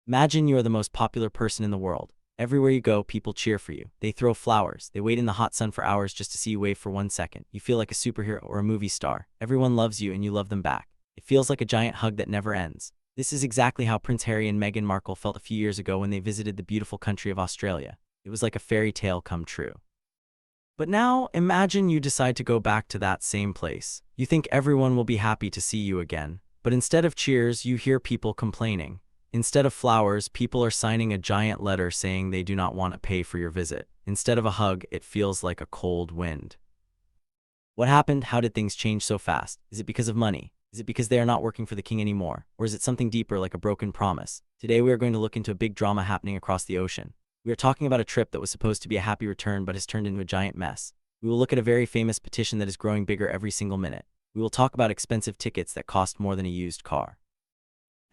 Imagine you are the most popular person in the world. Everywhere you go, people cheer for you. They throw flowers. They wait in the hot sun for hours just to see you wave for 1 second. You feel like a superhero or a movie star. Everyone loves you and you love them back. It feels like a giant hug that never ends. This is exactly how Prince Harry and Meghan Markle felt a few years ago when they visited the beautiful country of Australia. It was like a fairy tale come true. But now, imagine you decide to go back to that same place. You think everyone will be happy to see you again. But instead of cheers, you hear people complaining. Instead of flowers, people are signing a giant letter saying they do not want to pay for your visit. Instead of a hug, it feels like a cold wind. What happened? How did things change so fast? Is it because of money? Is it because they are not working for the king anymore? Or is it something deeper like a broken promise? Today we are going to look into a big drama happening across the ocean. We are talking about a trip that was supposed to be a happy return but has turned into a giant mess. We will look at a very famous petition that is growing bigger every single minute. We will talk about expensive tickets that cost more than a used car.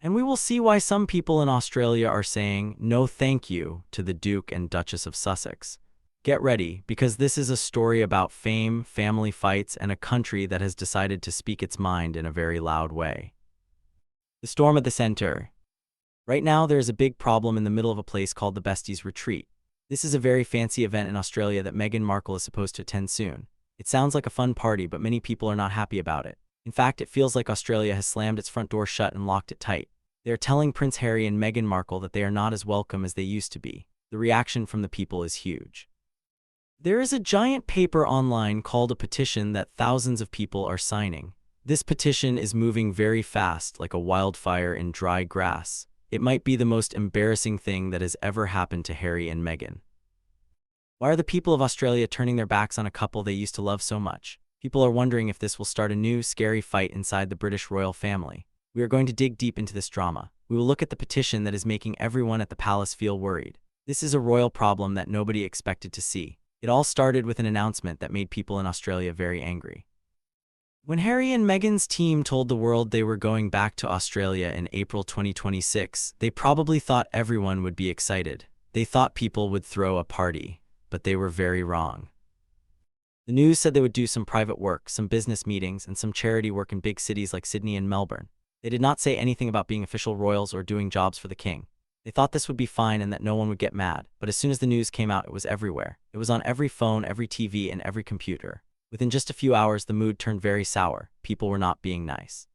And we will see why some people in Australia are saying no thank you to the Duke and Duchess of Sussex. Get ready, because this is a story about fame, family fights, and a country that has decided to speak its mind in a very loud way. The storm at the center. Right now, there is a big problem in the middle of a place called the Besties Retreat. This is a very fancy event in Australia that Meghan Markle is supposed to attend soon. It sounds like a fun party, but many people are not happy about it. In fact, it feels like Australia has slammed its front door shut and locked it tight. They are telling Prince Harry and Meghan Markle that they are not as welcome as they used to be. The reaction from the people is huge. There is a giant paper online called a petition that thousands of people are signing. This petition is moving very fast, like a wildfire in dry grass. It might be the most embarrassing thing that has ever happened to Harry and Meghan. Why are the people of Australia turning their backs on a couple they used to love so much? People are wondering if this will start a new, scary fight inside the British royal family. We are going to dig deep into this drama. We will look at the petition that is making everyone at the palace feel worried. This is a royal problem that nobody expected to see. It all started with an announcement that made people in Australia very angry. When Harry and Meghan's team told the world they were going back to Australia in April 2026, they probably thought everyone would be excited. They thought people would throw a party. But they were very wrong. The news said they would do some private work, some business meetings, and some charity work in big cities like Sydney and Melbourne. They did not say anything about being official royals or doing jobs for the king. They thought this would be fine and that no one would get mad, but as soon as the news came out, it was everywhere. It was on every phone, every TV, and every computer. Within just a few hours, the mood turned very sour. People were not being nice.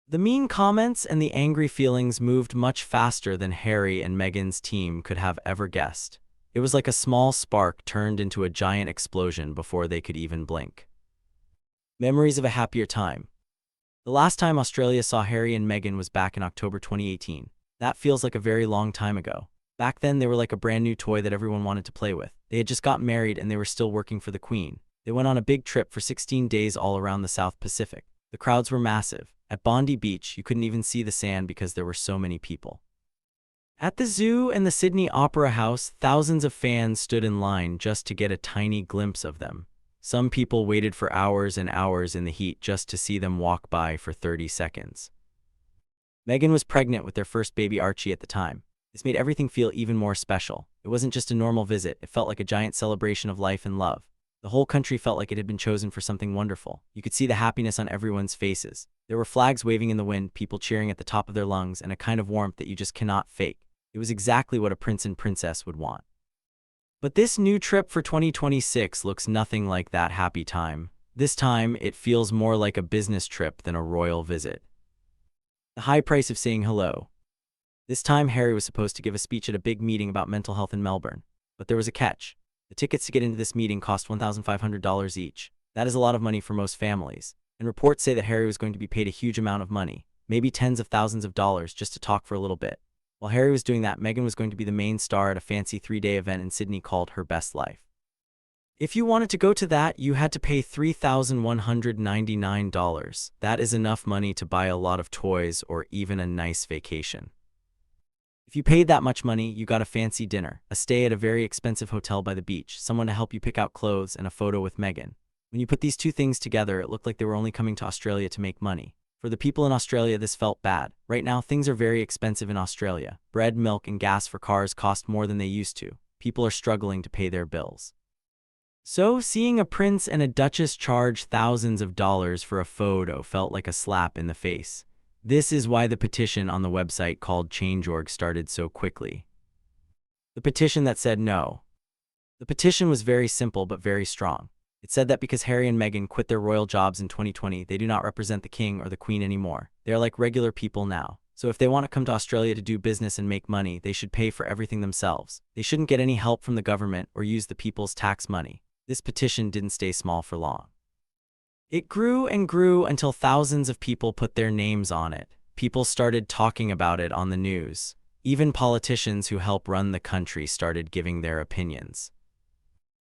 The mean comments and the angry feelings moved much faster than Harry and Meghan's team could have ever guessed. It was like a small spark turned into a giant explosion before they could even blink. Memories of a happier time. The last time Australia saw Harry and Meghan was back in October 2018. That feels like a very long time ago. Back then, they were like a brand new toy that everyone wanted to play with. They had just gotten married and they were still working for the Queen. They went on a big trip for 16 days all around the South Pacific. The crowds were massive. At Bondi Beach, you couldn't even see the sand because there were so many people. At the zoo and the Sydney Opera House, thousands of fans stood in line just to get a tiny glimpse of them. Some people waited for hours and hours in the heat just to see them walk by for 30 seconds. Meghan was pregnant with their first baby Archie at the time. This made everything feel even more special. It wasn't just a normal visit, it felt like a giant celebration of life and love. The whole country felt like it had been chosen for something wonderful. You could see the happiness on everyone's faces. There were flags waving in the wind, people cheering at the top of their lungs, and a kind of warmth that you just cannot fake. It was exactly what a prince and princess would want. But this new trip for 2026 looks nothing like that happy time. This time, it feels more like a business trip than a royal visit. The high price of saying hello. This time, Harry was supposed to give a speech at a big meeting about mental health in Melbourne. But there was a catch. The tickets to get into this meeting cost $1,500 each. That is a lot of money for most families. And reports say that Harry was going to be paid a huge amount of money, maybe tens of thousands of dollars, just to talk for a little bit. While Harry was doing that, Meghan was going to be the main star at a fancy 3-day event in Sydney called Her Best Life. If you wanted to go to that, you had to pay $3,199. That is enough money to buy a lot of toys or even a nice vacation. If you paid that much money, you got a fancy dinner, a stay at a very expensive hotel by the beach, someone to help you pick out clothes, and a photo with Meghan. When you put these two things together, it looked like they were only coming to Australia to make money. For the people in Australia, this felt bad. Right now, things are very expensive in Australia. Bread, milk, and gas for cars cost more than they used to. People are struggling to pay their bills. So, seeing a prince and a duchess charge thousands of dollars for a photo felt like a slap in the face. This is why the petition on the website called Change.org started so quickly. The petition that said no. The petition was very simple but very strong. It said that because Harry and Meghan quit their royal jobs in 2020, they do not represent the king or the queen anymore. They are like regular people now. So if they want to come to Australia to do business and make money, they should pay for everything themselves. They shouldn't get any help from the government or use the people's tax money. This petition didn't stay small for long. It grew and grew until thousands of people put their names on it. People started talking about it on the news. Even politicians who help run the country started giving their opinions.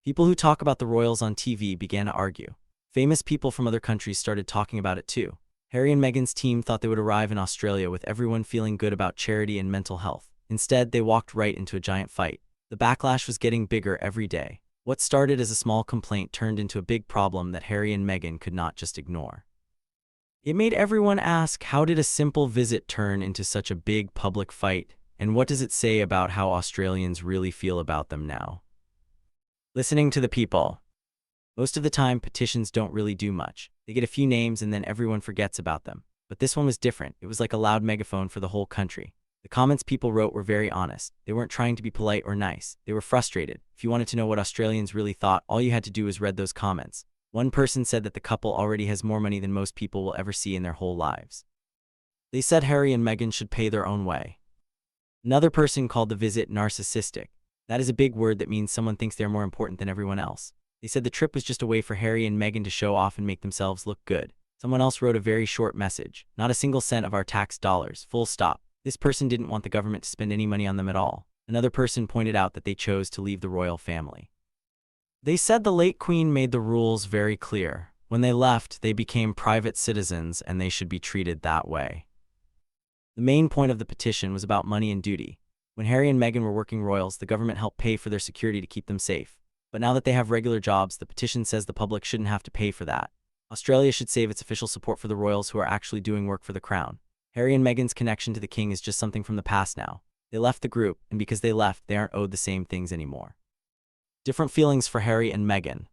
People who talk about the royals on TV began to argue. Famous people from other countries started talking about it too. Harry and Meghan's team thought they would arrive in Australia with everyone feeling good about charity and mental health. Instead, they walked right into a giant fight. The backlash was getting bigger every day. What started as a small complaint turned into a big problem that Harry and Meghan could not just ignore. It made everyone ask, how did a simple visit turn into such a big public fight? And what does it say about how Australians really feel about them now? Listening to the people. Most of the time, petitions don't really do much. They get a few names and then everyone forgets about them. But this one was different. It was like a loud megaphone for the whole country. The comments people wrote were very honest. They weren't trying to be polite or nice. They were frustrated. If you wanted to know what Australians really thought, all you had to do was read those comments. One person said that the couple already has more money than most people will ever see in their whole lives. They said Harry and Meghan should pay their own way. Another person called the visit narcissistic. That is a big word that means someone thinks they're more important than everyone else. They said the trip was just a way for Harry and Meghan to show off and make themselves look good. Someone else wrote a very short message. Not a single cent of our tax dollars, full stop. This person didn't want the government to spend any money on them at all. Another person pointed out that they chose to leave the royal family. They said the late queen made the rules very clear. When they left, they became private citizens and they should be treated that way. The main point of the petition was about money and duty. When Harry and Meghan were working royals, the government helped pay for their security to keep them safe. But now that they have regular jobs, the petition says the public shouldn't have to pay for that. Australia should save its official support for the royals who are actually doing work for the crown. Harry and Meghan's connection to the king is just something from the past now. They left the group, and because they left, they aren't owed the same things anymore. Different feelings for Harry and Meghan.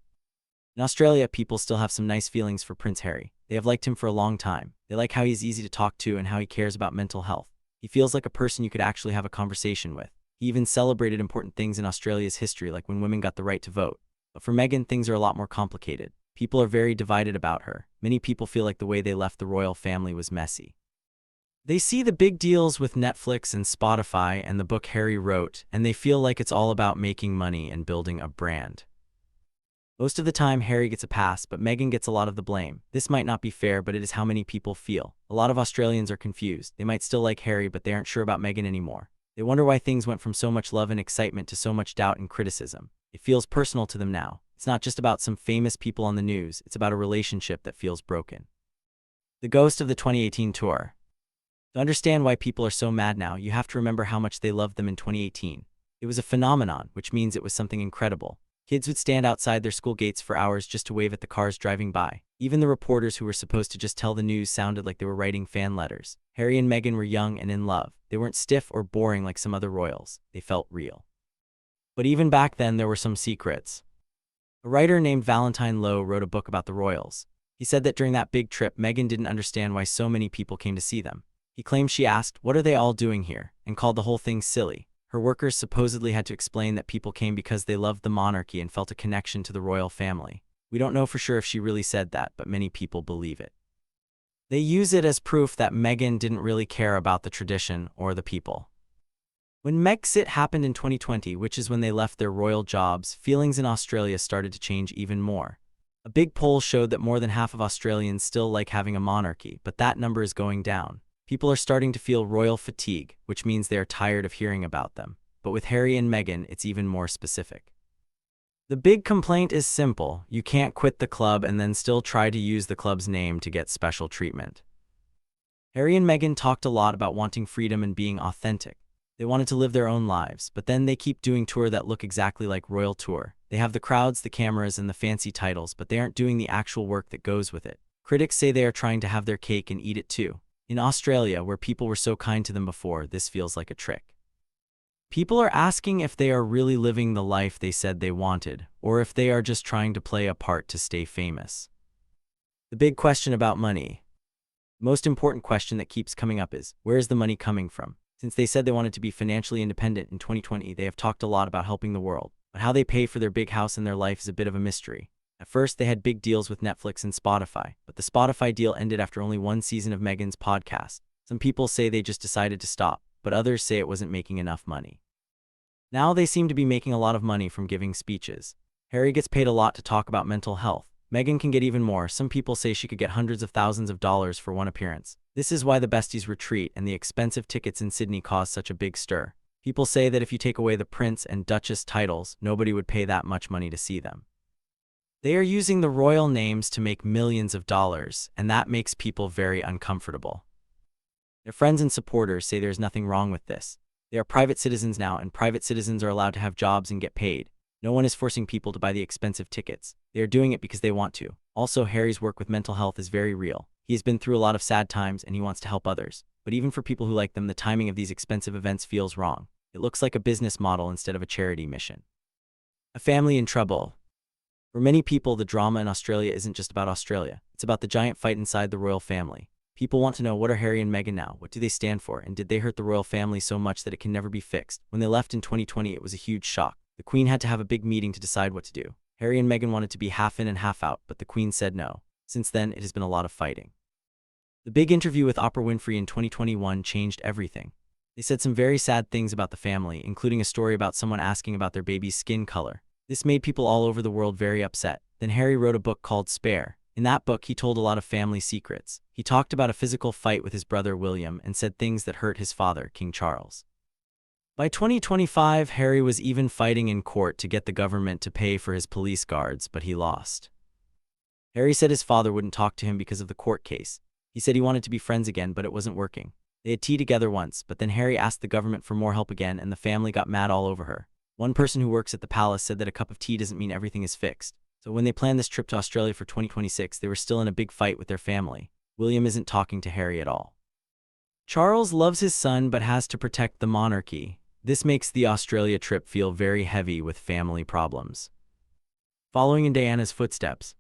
In Australia, people still have some nice feelings for Prince Harry. They have liked him for a long time. They like how he's easy to talk to and how he cares about mental health. He feels like a person you could actually have a conversation with. He even celebrated important things in Australia's history, like when women got the right to vote. But for Meghan, things are a lot more complicated. People are very divided about her. Many people feel like the way they left the royal family was messy. They see the big deals with Netflix and Spotify and the book Harry wrote, and they feel like it's all about making money and building a brand. Most of the time, Harry gets a pass, but Meghan gets a lot of the blame. This might not be fair, but it is how many people feel. A lot of Australians are confused. They might still like Harry, but they aren't sure about Meghan anymore. They wonder why things went from so much love and excitement to so much doubt and criticism. It feels personal to them now. It's not just about some famous people on the news. It's about a relationship that feels broken. The ghost of the 2018 tour. To understand why people are so mad now, you have to remember how much they loved them in 2018. It was a phenomenon, which means it was something incredible. Kids would stand outside their school gates for hours just to wave at the cars driving by. Even the reporters who were supposed to just tell the news sounded like they were writing fan letters. Harry and Meghan were young and in love. They weren't stiff or boring like some other royals. They felt real. But even back then, there were some secrets. A writer named Valentine Lowe wrote a book about the royals. He said that during that big trip, Meghan didn't understand why so many people came to see them. He claimed she asked, "What are they all doing here?" and called the whole thing silly. Her workers supposedly had to explain that people came because they loved the monarchy and felt a connection to the royal family. We don't know for sure if she really said that, but many people believe it. They use it as proof that Meghan didn't really care about the tradition or the people. When Megxit happened in 2020, which is when they left their royal jobs, feelings in Australia started to change even more. A big poll showed that more than half of Australians still like having a monarchy, but that number is going down. People are starting to feel royal fatigue, which means they are tired of hearing about them. But with Harry and Meghan, it's even more specific. The big complaint is simple. You can't quit the club and then still try to use the club's name to get special treatment. Harry and Meghan talked a lot about wanting freedom and being authentic. They wanted to live their own lives, but then they keep doing tours that look exactly like royal tour. They have the crowds, the cameras, and the fancy titles, but they aren't doing the actual work that goes with it. Critics say they are trying to have their cake and eat it too. In Australia, where people were so kind to them before, this feels like a trick. People are asking if they are really living the life they said they wanted, or if they are just trying to play a part to stay famous. The big question about money. The most important question that keeps coming up is, where is the money coming from? Since they said they wanted to be financially independent in 2020, they have talked a lot about helping the world, but how they pay for their big house and their life is a bit of a mystery. At first, they had big deals with Netflix and Spotify, but the Spotify deal ended after only one season of Meghan's podcast. Some people say they just decided to stop, but others say it wasn't making enough money. Now they seem to be making a lot of money from giving speeches. Harry gets paid a lot to talk about mental health. Meghan can get even more. Some people say she could get hundreds of thousands of dollars for one appearance. This is why the besties retreat and the expensive tickets in Sydney cause such a big stir. People say that if you take away the Prince and Duchess titles, nobody would pay that much money to see them. They are using the royal names to make millions of dollars, and that makes people very uncomfortable. Their friends and supporters say there's nothing wrong with this. They are private citizens now, and private citizens are allowed to have jobs and get paid. No one is forcing people to buy the expensive tickets. They are doing it because they want to. Also, Harry's work with mental health is very real. He has been through a lot of sad times and he wants to help others. But even for people who like them, the timing of these expensive events feels wrong. It looks like a business model instead of a charity mission. A family in trouble. For many people, the drama in Australia isn't just about Australia. It's about the giant fight inside the royal family. People want to know, what are Harry and Meghan now? What do they stand for? And did they hurt the royal family so much that it can never be fixed? When they left in 2020, it was a huge shock. The Queen had to have a big meeting to decide what to do. Harry and Meghan wanted to be half in and half out, but the Queen said no. Since then, it has been a lot of fighting. The big interview with Oprah Winfrey in 2021 changed everything. They said some very sad things about the family, including a story about someone asking about their baby's skin color. This made people all over the world very upset. Then Harry wrote a book called Spare. In that book, he told a lot of family secrets. He talked about a physical fight with his brother William and said things that hurt his father, King Charles. By 2025, Harry was even fighting in court to get the government to pay for his police guards, but he lost. Harry said his father wouldn't talk to him because of the court case. He said he wanted to be friends again, but it wasn't working. They had tea together once, but then Harry asked the government for more help again, and the family got mad all over her. One person who works at the palace said that a cup of tea doesn't mean everything is fixed. So when they planned this trip to Australia for 2026, they were still in a big fight with their family. William isn't talking to Harry at all. Charles loves his son but has to protect the monarchy. This makes the Australia trip feel very heavy with family problems. Following in Diana's footsteps.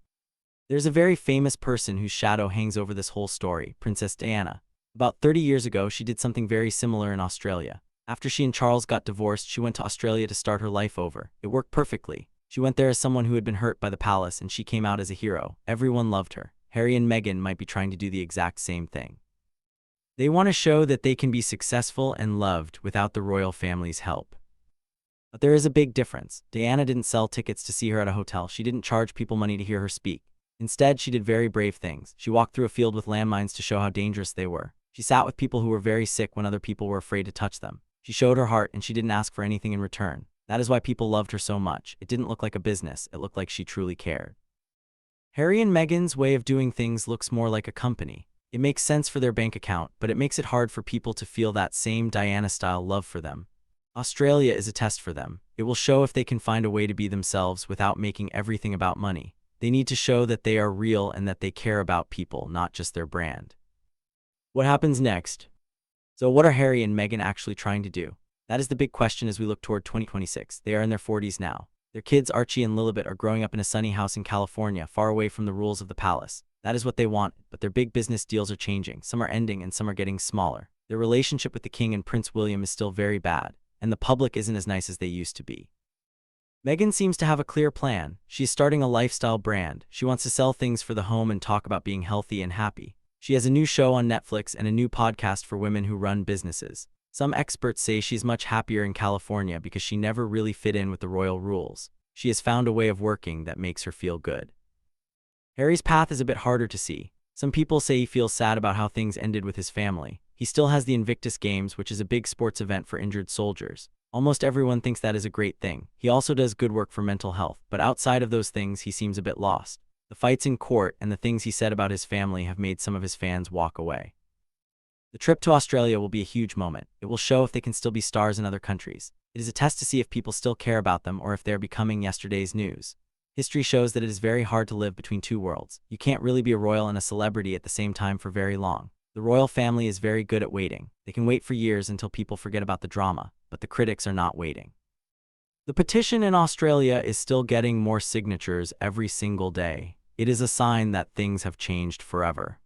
There's a very famous person whose shadow hangs over this whole story, Princess Diana. About 30 years ago, she did something very similar in Australia. After she and Charles got divorced, she went to Australia to start her life over. It worked perfectly. She went there as someone who had been hurt by the palace, and she came out as a hero. Everyone loved her. Harry and Meghan might be trying to do the exact same thing. They want to show that they can be successful and loved without the royal family's help. But there is a big difference. Diana didn't sell tickets to see her at a hotel. She didn't charge people money to hear her speak. Instead, she did very brave things. She walked through a field with landmines to show how dangerous they were. She sat with people who were very sick when other people were afraid to touch them. She showed her heart, and she didn't ask for anything in return. That is why people loved her so much. It didn't look like a business. It looked like she truly cared. Harry and Meghan's way of doing things looks more like a company. It makes sense for their bank account, but it makes it hard for people to feel that same Diana-style love for them. Australia is a test for them. It will show if they can find a way to be themselves without making everything about money. They need to show that they are real and that they care about people, not just their brand. What happens next? So what are Harry and Meghan actually trying to do? That is the big question as we look toward 2026. They are in their 40s now. Their kids, Archie and Lilibet, are growing up in a sunny house in California, far away from the rules of the palace. That is what they want, but their big business deals are changing. Some are ending and some are getting smaller. Their relationship with the King and Prince William is still very bad, and the public isn't as nice as they used to be. Meghan seems to have a clear plan. She's starting a lifestyle brand. She wants to sell things for the home and talk about being healthy and happy. She has a new show on Netflix and a new podcast for women who run businesses. Some experts say she's much happier in California because she never really fit in with the royal rules. She has found a way of working that makes her feel good. Harry's path is a bit harder to see. Some people say he feels sad about how things ended with his family. He still has the Invictus Games, which is a big sports event for injured soldiers. Almost everyone thinks that is a great thing. He also does good work for mental health, but outside of those things, he seems a bit lost. The fights in court and the things he said about his family have made some of his fans walk away. The trip to Australia will be a huge moment. It will show if they can still be stars in other countries. It is a test to see if people still care about them or if they're becoming yesterday's news. History shows that it is very hard to live between two worlds. You can't really be a royal and a celebrity at the same time for very long. The royal family is very good at waiting. They can wait for years until people forget about the drama, but the critics are not waiting. The petition in Australia is still getting more signatures every single day. It is a sign that things have changed forever.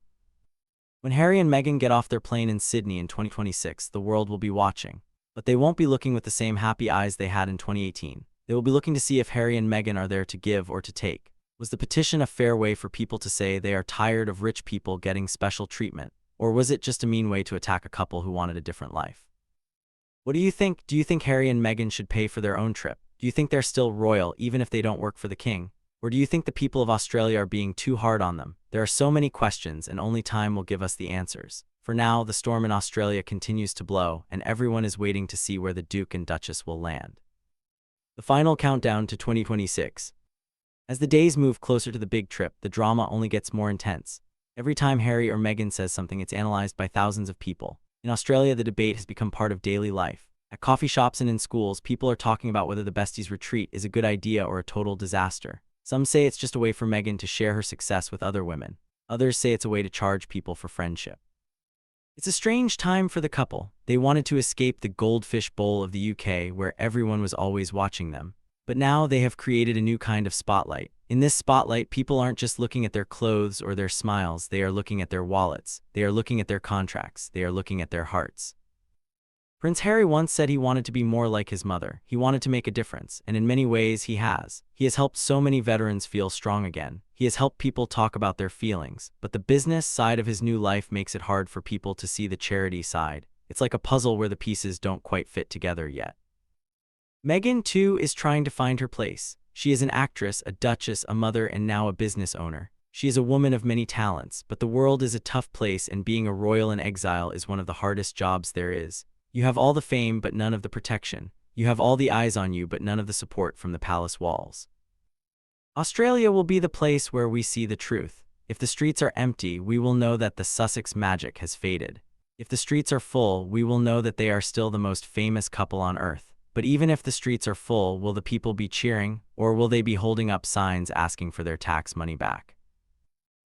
When Harry and Meghan get off their plane in Sydney in 2026, the world will be watching. But they won't be looking with the same happy eyes they had in 2018. They will be looking to see if Harry and Meghan are there to give or to take. Was the petition a fair way for people to say they are tired of rich people getting special treatment? Or was it just a mean way to attack a couple who wanted a different life? What do you think? Do you think Harry and Meghan should pay for their own trip? Do you think they're still royal even if they don't work for the king? Or do you think the people of Australia are being too hard on them? There are so many questions and only time will give us the answers. For now, the storm in Australia continues to blow and everyone is waiting to see where the Duke and Duchess will land. The final countdown to 2026. As the days move closer to the big trip, the drama only gets more intense. Every time Harry or Meghan says something, it's analyzed by thousands of people. In Australia, the debate has become part of daily life. At coffee shops and in schools, people are talking about whether the besties retreat is a good idea or a total disaster. Some say it's just a way for Meghan to share her success with other women. Others say it's a way to charge people for friendship. It's a strange time for the couple. They wanted to escape the goldfish bowl of the UK where everyone was always watching them. But now they have created a new kind of spotlight. In this spotlight, people aren't just looking at their clothes or their smiles, they are looking at their wallets, they are looking at their contracts, they are looking at their hearts. Prince Harry once said he wanted to be more like his mother. He wanted to make a difference, and in many ways he has. He has helped so many veterans feel strong again. He has helped people talk about their feelings, but the business side of his new life makes it hard for people to see the charity side. It's like a puzzle where the pieces don't quite fit together yet. Meghan, too, is trying to find her place. She is an actress, a duchess, a mother, and now a business owner. She is a woman of many talents, but the world is a tough place and being a royal in exile is one of the hardest jobs there is. You have all the fame but none of the protection. You have all the eyes on you but none of the support from the palace walls. Australia will be the place where we see the truth. If the streets are empty, we will know that the Sussex magic has faded. If the streets are full, we will know that they are still the most famous couple on earth. But even if the streets are full, will the people be cheering, or will they be holding up signs asking for their tax money back?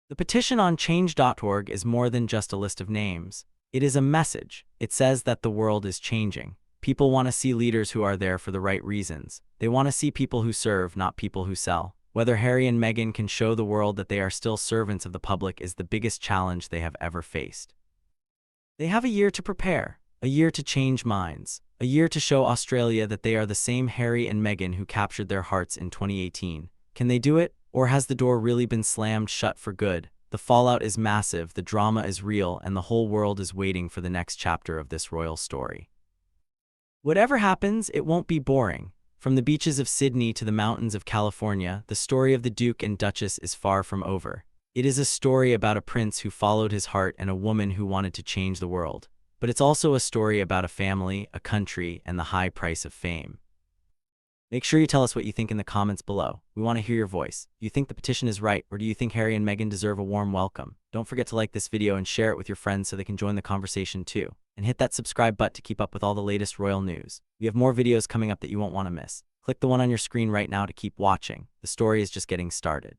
The petition on change.org is more than just a list of names. It is a message. It says that the world is changing. People want to see leaders who are there for the right reasons. They want to see people who serve, not people who sell. Whether Harry and Meghan can show the world that they are still servants of the public is the biggest challenge they have ever faced. They have a year to prepare, a year to change minds, a year to show Australia that they are the same Harry and Meghan who captured their hearts in 2018. Can they do it? Or has the door really been slammed shut for good? The fallout is massive, the drama is real, and the whole world is waiting for the next chapter of this royal story. Whatever happens, it won't be boring. From the beaches of Sydney to the mountains of California, the story of the Duke and Duchess is far from over. It is a story about a prince who followed his heart and a woman who wanted to change the world. But it's also a story about a family, a country, and the high price of fame. Make sure you tell us what you think in the comments below. We want to hear your voice. Do you think the petition is right, or do you think Harry and Meghan deserve a warm welcome? Don't forget to like this video and share it with your friends so they can join the conversation too. And hit that subscribe button to keep up with all the latest royal news. We have more videos coming up that you won't want to miss. Click the one on your screen right now to keep watching. The story is just getting started.